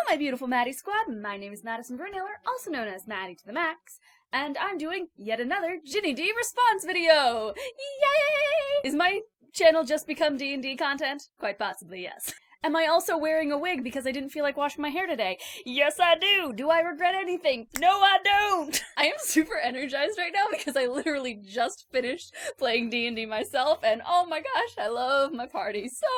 my beautiful MadiSquad, my name is Madison, also known as Madi2theMax, and I'm doing yet another Ginny Di response video! Yay! Is my channel just become D&D content? Quite possibly, yes. Am I also wearing a wig because I didn't feel like washing my hair today? Yes, I do! Do I regret anything? No, I don't! I am super energized right now because I literally just finished playing D&D myself, and oh my gosh, I love my party so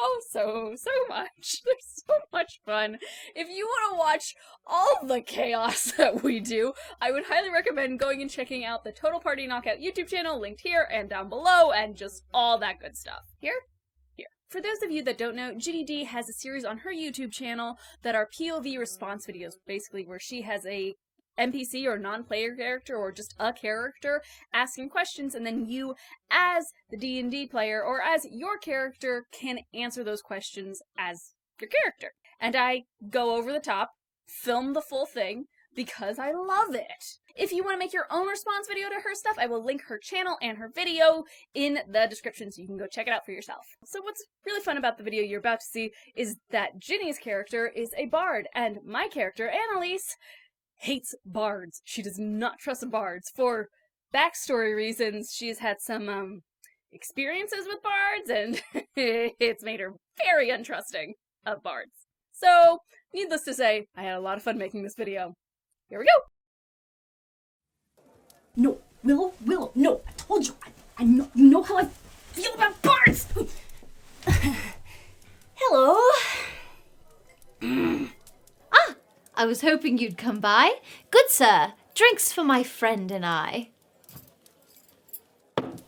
much. They're so much fun. If you want to watch all the chaos that we do, I would highly recommend going and checking out the Total Party Knockout YouTube channel, linked here and down below, and just all that good stuff. Here? For those of you that don't know, Ginny Di has a series on her YouTube channel that are POV response videos, basically where she has a NPC or non-player character or just a character asking questions, and then you, as the D&D player or as your character, can answer those questions as your character. And I go over the top, film the full thing, because I love it. If you want to make your own response video to her stuff, I will link her channel and her video in the description so you can go check it out for yourself. So what's really fun about the video you're about to see is that Ginny's character is a bard, and my character, Annalise, hates bards. She does not trust bards. For backstory reasons, she's had some experiences with bards, and it's made her very untrusting of bards. So, needless to say, I had a lot of fun making this video. Here we go! No, Willow, no, I told you, I know, you know how I feel about bards! Hello? I was hoping you'd come by. Good sir, drinks for my friend and I. Did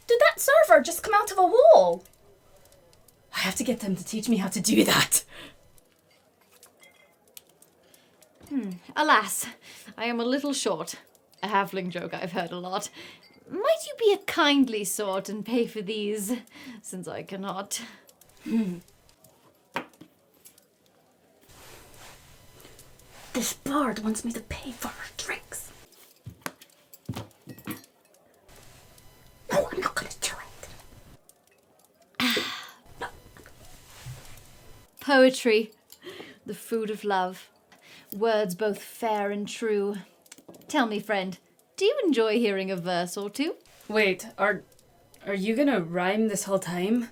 that server just come out of a wall? I have to get them to teach me how to do that. Alas, I am a little short. A halfling joke I've heard a lot. Might you be a kindly sort and pay for these, since I cannot? This bard wants me to pay for her drinks. No, I'm not gonna do it. No. Poetry, the food of love. Words both fair and true. Tell me, friend, do you enjoy hearing a verse or two? Wait, are you gonna rhyme this whole time?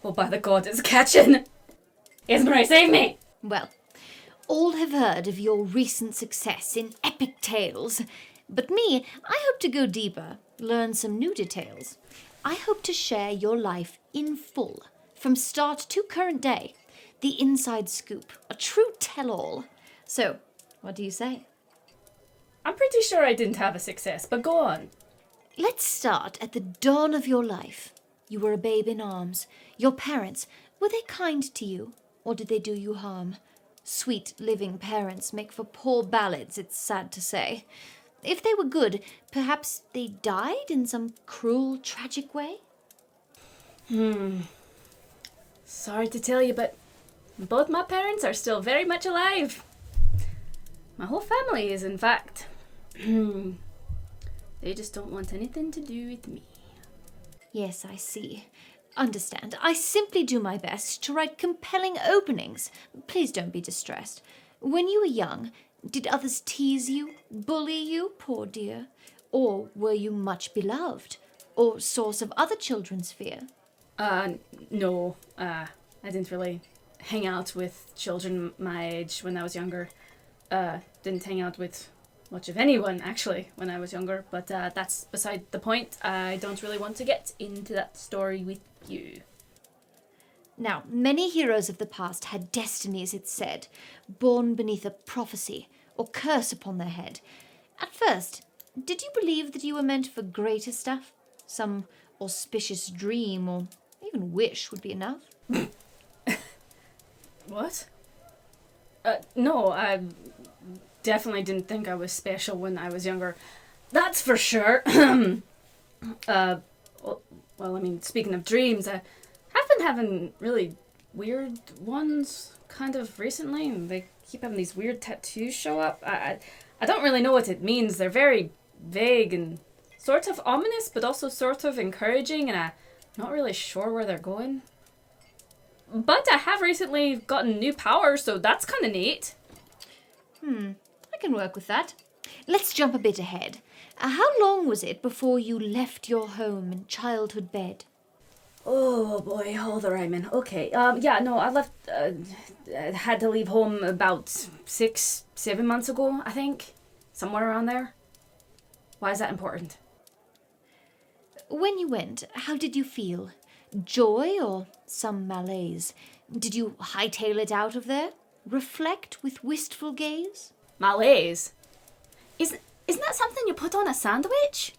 Well, by the god, it's catching! Ismaray, save me! Well, all have heard of your recent success in epic tales, but me, I hope to go deeper, learn some new details. I hope to share your life in full, from start to current day. The inside scoop, a true tell-all. So, what do you say? I'm pretty sure I didn't have a success, but go on. Let's start at the dawn of your life. You were a babe in arms. Your parents, were they kind to you, or did they do you harm? Sweet living parents make for poor ballads, it's sad to say. If they were good, perhaps they died in some cruel, tragic way? Sorry to tell you, but both my parents are still very much alive. My whole family is, in fact. They just don't want anything to do with me. Yes, I see. Understand. I simply do my best to write compelling openings. Please don't be distressed. When you were young, did others tease you, bully you, poor dear? Or were you much beloved? Or source of other children's fear? No. I didn't really hang out with children my age when I was younger. Didn't hang out with much of anyone, actually, when I was younger, but that's beside the point. I don't really want to get into that story with you. Now, many heroes of the past had destinies, it's said, born beneath a prophecy or curse upon their head. At first, did you believe that you were meant for greater stuff? Some auspicious dream or even wish would be enough? What? No, I definitely didn't think I was special when I was younger. That's for sure. Well, I mean, speaking of dreams, I have been having really weird ones kind of recently, and they keep having these weird tattoos show up. I don't really know what it means. They're very vague and sort of ominous, but also sort of encouraging, and I'm not really sure where they're going. But I have recently gotten new powers, so that's kind of neat. I can work with that. Let's jump a bit ahead. How long was it before you left your home and childhood bed? Oh boy, hold the rhyming. Okay, I left, had to leave home about 6-7 months ago, I think. Somewhere around there. Why is that important? When you went, how did you feel? Joy or some malaise? Did you hightail it out of there? Reflect with wistful gaze? Malaise? Isn't that something you put on a sandwich?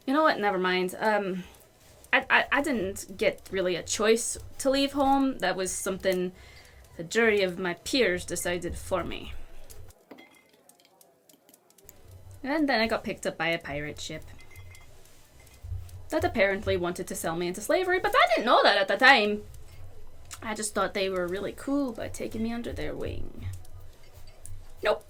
You know what, never mind. I didn't get really a choice to leave home. That was something the jury of my peers decided for me. And then I got picked up by a pirate ship that apparently wanted to sell me into slavery, but I didn't know that at the time. I just thought they were really cool by taking me under their wing. Nope.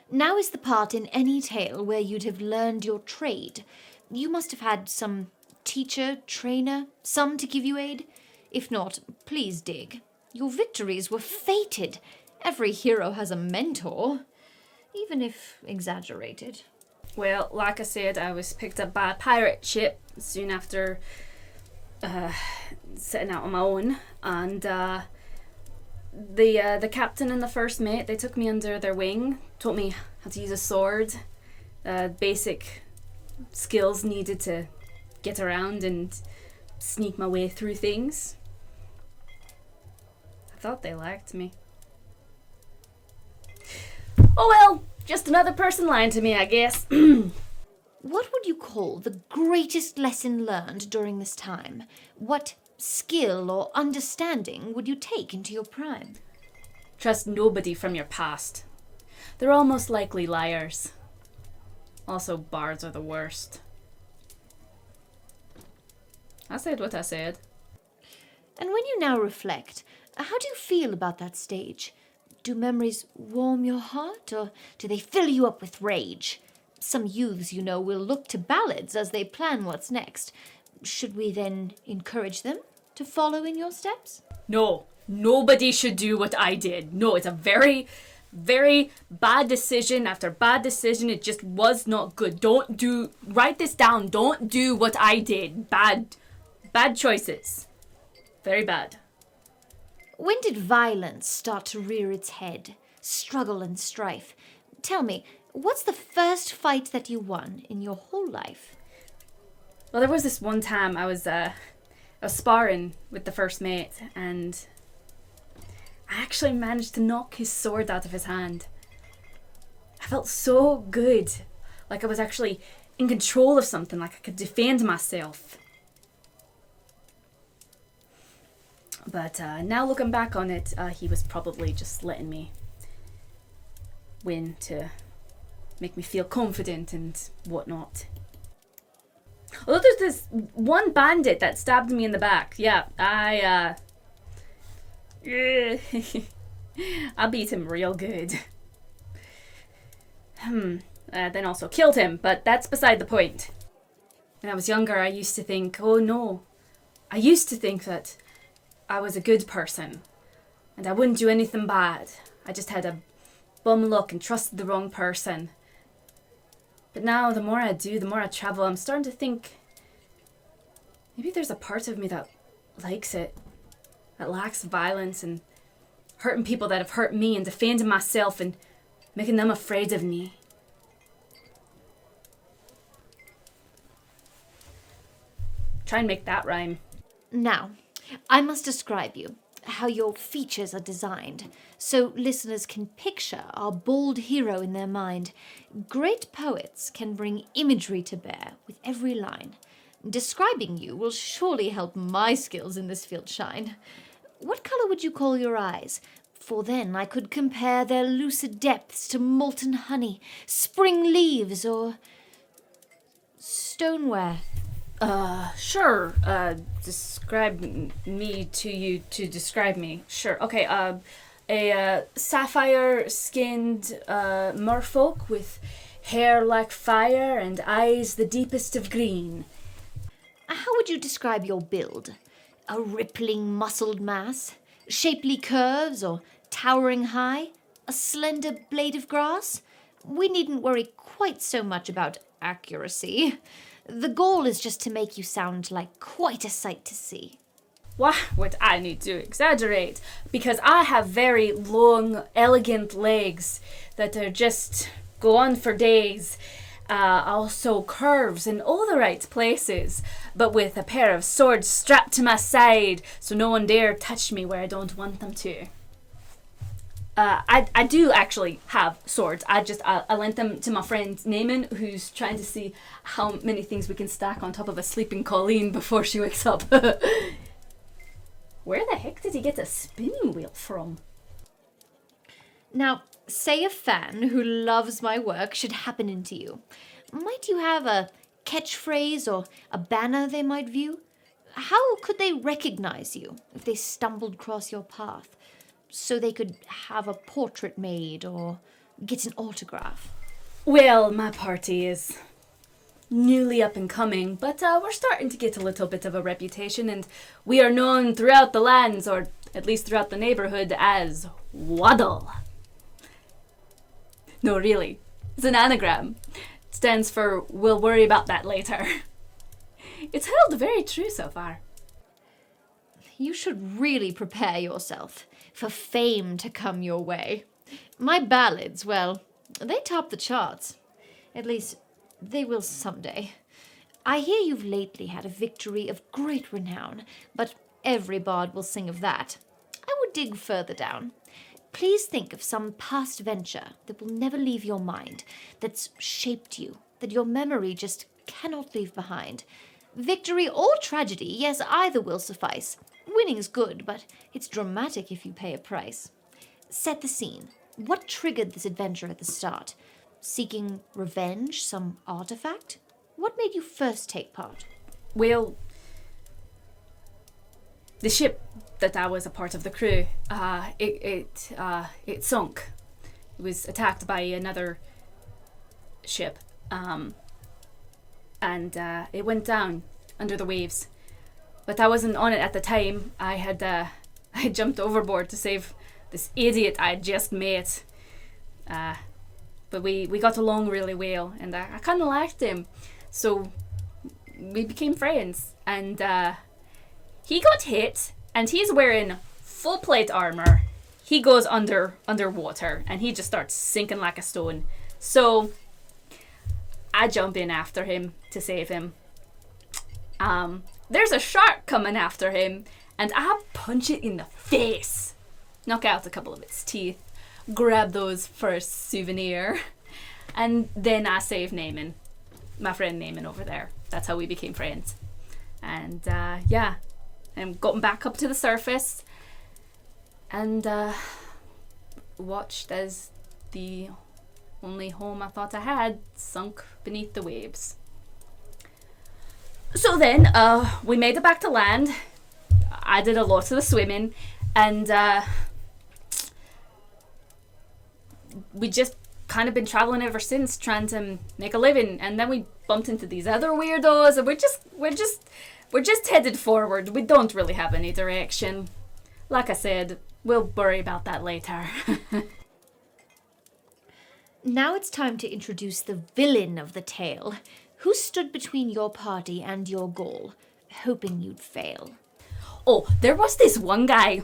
Now is the part in any tale where you'd have learned your trade. You must have had some teacher, trainer, some to give you aid. If not, please dig. Your victories were fated. Every hero has a mentor, even if exaggerated. Well, like I said, I was picked up by a pirate ship soon after setting out on my own, and the captain and the first mate, they took me under their wing, taught me how to use a sword, basic skills needed to get around and sneak my way through things. I thought they liked me. Oh well, just another person lying to me, I guess. What would you call the greatest lesson learned during this time? What skill or understanding would you take into your prime? Trust nobody from your past. They're all most likely liars. Also, bards are the worst. I said what I said. And when you now reflect, how do you feel about that stage? Do memories warm your heart, or do they fill you up with rage? Some youths, will look to ballads as they plan what's next. Should we then encourage them to follow in your steps? No, nobody should do what I did. No, it's a very, very bad decision after bad decision. It just was not good. Write this down. Don't do what I did. Bad choices. Very bad. When did violence start to rear its head? Struggle and strife? Tell me, what's the first fight that you won in your whole life? Well, there was this one time I was sparring with the first mate, and I actually managed to knock his sword out of his hand. I felt so good, like I was actually in control of something, like I could defend myself. But now looking back on it, he was probably just letting me win to make me feel confident and whatnot. Although there's this one bandit that stabbed me in the back. Yeah, I beat him real good. Then also killed him, but that's beside the point. When I was younger, I used to think, that I was a good person and I wouldn't do anything bad. I just had a bum luck and trusted the wrong person. But now, the more I do, the more I travel, I'm starting to think maybe there's a part of me that likes it, that lacks violence and hurting people that have hurt me and defending myself and making them afraid of me. Try and make that rhyme. Now, I must describe you, how your features are designed, so listeners can picture our bold hero in their mind. Great poets can bring imagery to bear with every line. Describing you will surely help my skills in this field shine. What colour would you call your eyes? For then I could compare their lucid depths to molten honey, spring leaves, or stoneware. Sure. Describe me to you to describe me. Sure. Okay, a sapphire-skinned merfolk with hair like fire and eyes the deepest of green. How would you describe your build? A rippling muscled mass? Shapely curves or towering high? A slender blade of grass? We needn't worry quite so much about accuracy. The goal is just to make you sound like quite a sight to see. Why would I need to exaggerate? Because I have very long, elegant legs that are just go on for days. Also curves in all the right places, but with a pair of swords strapped to my side so no one dare touch me where I don't want them to. I do actually have swords. I lent them to my friend Naaman, who's trying to see how many things we can stack on top of a sleeping Colleen before she wakes up. Where the heck did he get a spinning wheel from? Now, say a fan who loves my work should happen into you. Might you have a catchphrase or a banner they might view? How could they recognize you if they stumbled across your path? So they could have a portrait made or get an autograph. Well, my party is newly up and coming, but we're starting to get a little bit of a reputation, and we are known throughout the lands, or at least throughout the neighborhood, as Waddle. No, really. It's an anagram. It stands for "We'll worry about that later." It's held very true so far. You should really prepare yourself for fame to come your way. My ballads, well, they top the charts. At least, they will someday. I hear you've lately had a victory of great renown, but every bard will sing of that. I would dig further down. Please think of some past venture that will never leave your mind, that's shaped you, that your memory just cannot leave behind. Victory or tragedy, yes, either will suffice. Winning's good, but it's dramatic if you pay a price. Set the scene. What triggered this adventure at the start? Seeking revenge, some artifact? What made you first take part? Well, the ship that I was a part of the crew, it sunk. It was attacked by another ship, and it went down under the waves. But I wasn't on it at the time. I had jumped overboard to save this idiot I had just met. But we got along really well, and I kind of liked him. So we became friends, and he got hit, and he's wearing full plate armor. He goes underwater, and he just starts sinking like a stone. So I jump in after him to save him. There's a shark coming after him, and I punch it in the face. Knock out a couple of its teeth. Grab those for a souvenir. And then I save Naaman. My friend Naaman over there. That's how we became friends. And yeah. And got back up to the surface. And watched as the only home I thought I had sunk beneath the waves. So then, we made it back to land. I did a lot of the swimming, and we just kind of been traveling ever since, trying to make a living. And then we bumped into these other weirdos, and we're just headed forward. We don't really have any direction. Like I said, we'll worry about that later. Now it's time to introduce the villain of the tale. Who stood between your party and your goal, hoping you'd fail? Oh, there was this one guy.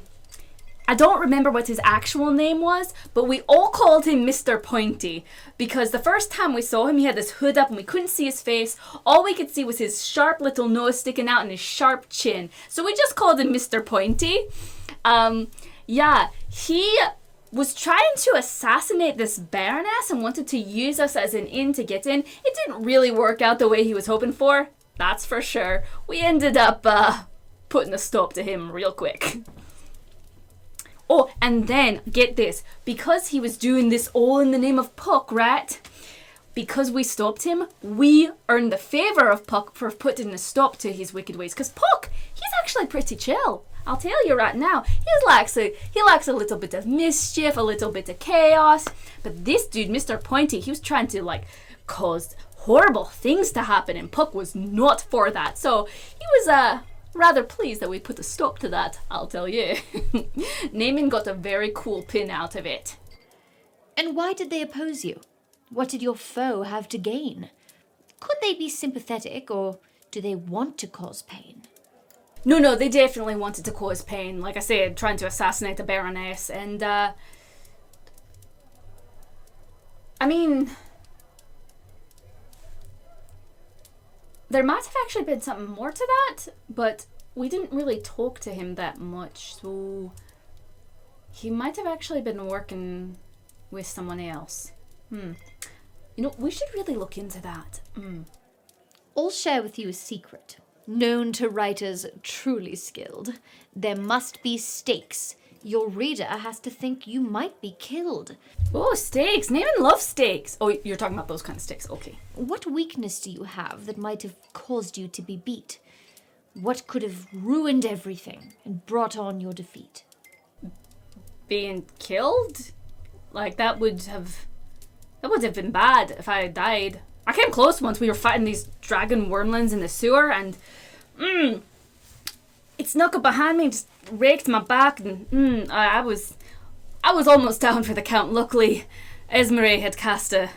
I don't remember what his actual name was, but we all called him Mr. Pointy, because the first time we saw him, he had this hood up and we couldn't see his face. All we could see was his sharp little nose sticking out and his sharp chin. So we just called him Mr. Pointy. Yeah, he was trying to assassinate this baroness and wanted to use us as an in to get in. It didn't really work out the way he was hoping for, that's for sure. We ended up putting a stop to him real quick. Oh, and then, get this, because he was doing this all in the name of Puck, right? Because we stopped him, we earned the favour of Puck for putting a stop to his wicked ways. Because Puck, he's actually pretty chill. I'll tell you right now, he likes a little bit of mischief, a little bit of chaos. But this dude, Mr. Pointy, he was trying to cause horrible things to happen, and Puck was not for that. So he Rather pleased that we put a stop to that, I'll tell you. Naaman got a very cool pin out of it. And why did they oppose you? What did your foe have to gain? Could they be sympathetic, or do they want to cause pain? No, they definitely wanted to cause pain. Like I said, trying to assassinate the Baroness, and, I mean, there might have actually been something more to that, but we didn't really talk to him that much, so he might have actually been working with someone else. You know, we should really look into that. I'll share with you a secret, known to writers truly skilled. There must be stakes. Your reader has to think you might be killed. Oh, steaks! Naaman loves steaks! Oh, you're talking about those kind of steaks, okay. What weakness do you have that might have caused you to be beat? What could have ruined everything and brought on your defeat? Being killed? Like, that would have been bad if I had died. I came close once. We were fighting these dragon wormlings in the sewer, and it snuck up behind me and just raked my back, and I was almost down for the count. Luckily, Esmeralda had cast a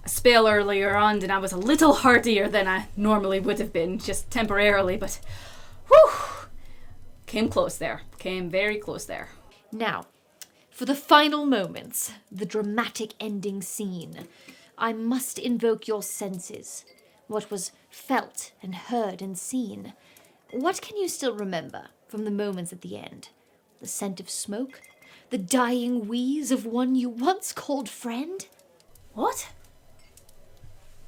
spell earlier on, and I was a little heartier than I normally would have been, just temporarily, but whew, came close there. Came very close there. Now, for the final moments, the dramatic ending scene, I must invoke your senses. What was felt and heard and seen. What can you still remember from the moments at the end? The scent of smoke? The dying wheeze of one you once called friend? What?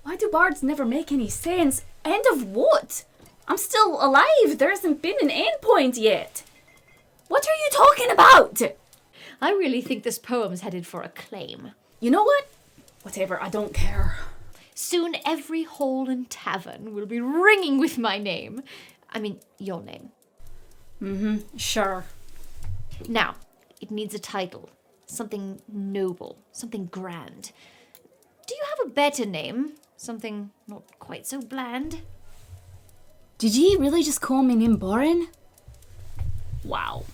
Why do bards never make any sense? End of what? I'm still alive. There hasn't been an end point yet. What are you talking about? I really think this poem's headed for acclaim. You know what? Whatever, I don't care. Soon every hall and tavern will be ringing with my name. I mean, your name. Sure. Now, it needs a title. Something noble. Something grand. Do you have a better name? Something not quite so bland? Did you really just call me name boring? Wow.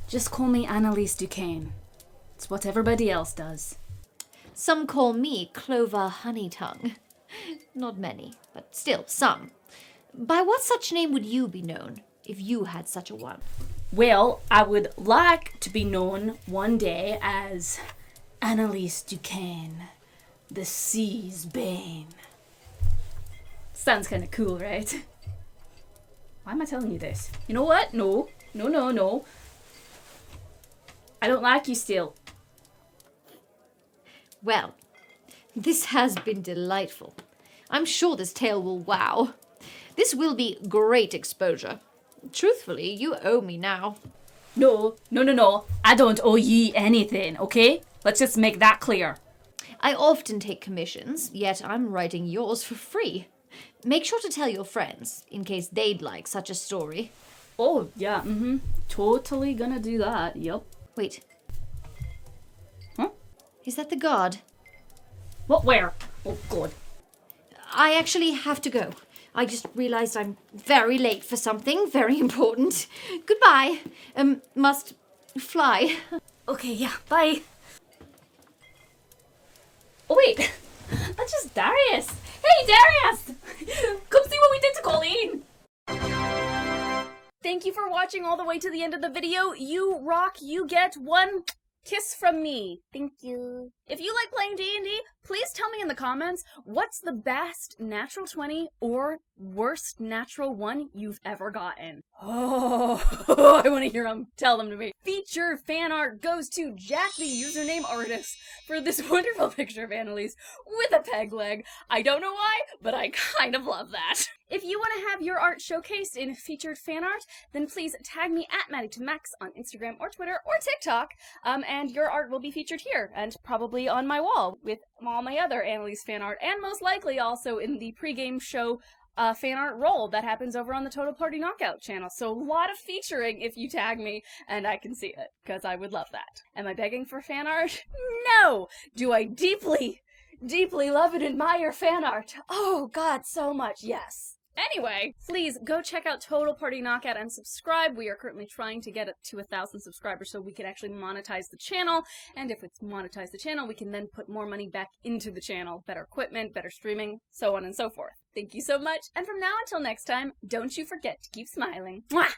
Just call me Annalise Duquesne. It's what everybody else does. Some call me Clover Honeytongue. Not many, but still some. By what such name would you be known, if you had such a one? Well, I would like to be known one day as Annalise Duquesne, the sea's bane. Sounds kind of cool, right? Why am I telling you this? You know what? No. I don't like you still. Well, this has been delightful. I'm sure this tale will wow. This will be great exposure. Truthfully, you owe me now. No. I don't owe ye anything, okay? Let's just make that clear. I often take commissions, yet I'm writing yours for free. Make sure to tell your friends, in case they'd like such a story. Oh, yeah, Totally gonna do that, yep. Wait. Huh? Is that the guard? What, where? Oh, God. I actually have to go. I just realized I'm very late for something very important. Goodbye. Must fly. Okay, yeah, bye. Oh, wait. That's just Darius. Hey, Darius! Come see what we did to Colleen. Thank you for watching all the way to the end of the video. You rock. You get one kiss from me. Thank you. If you like playing D&D, please tell me in the comments what's the best natural 20 or worst natural 1 you've ever gotten. Oh, I want to hear them. Tell them to me. Feature fan art goes to Jack the username artist for this wonderful picture of Annalise with a peg leg. I don't know why, but I kind of love that. If you want to have your art showcased in featured fan art, then please tag me at Madi2theMax on Instagram or Twitter or TikTok, and your art will be featured here and probably on my wall with all my other Annalise fan art, and most likely also in the pregame show fan art roll that happens over on the Total Party Knockout channel. So a lot of featuring if you tag me and I can see it, because I would love that. Am I begging for fan art? No! Do I deeply love and admire fan art? Oh God, so much, yes. Anyway, please go check out Total Party Knockout and subscribe. We are currently trying to get it to 1,000 subscribers so we can actually monetize the channel. And if it's monetized the channel, we can then put more money back into the channel. Better equipment, better streaming, so on and so forth. Thank you so much. And from now until next time, don't you forget to keep smiling. Mwah!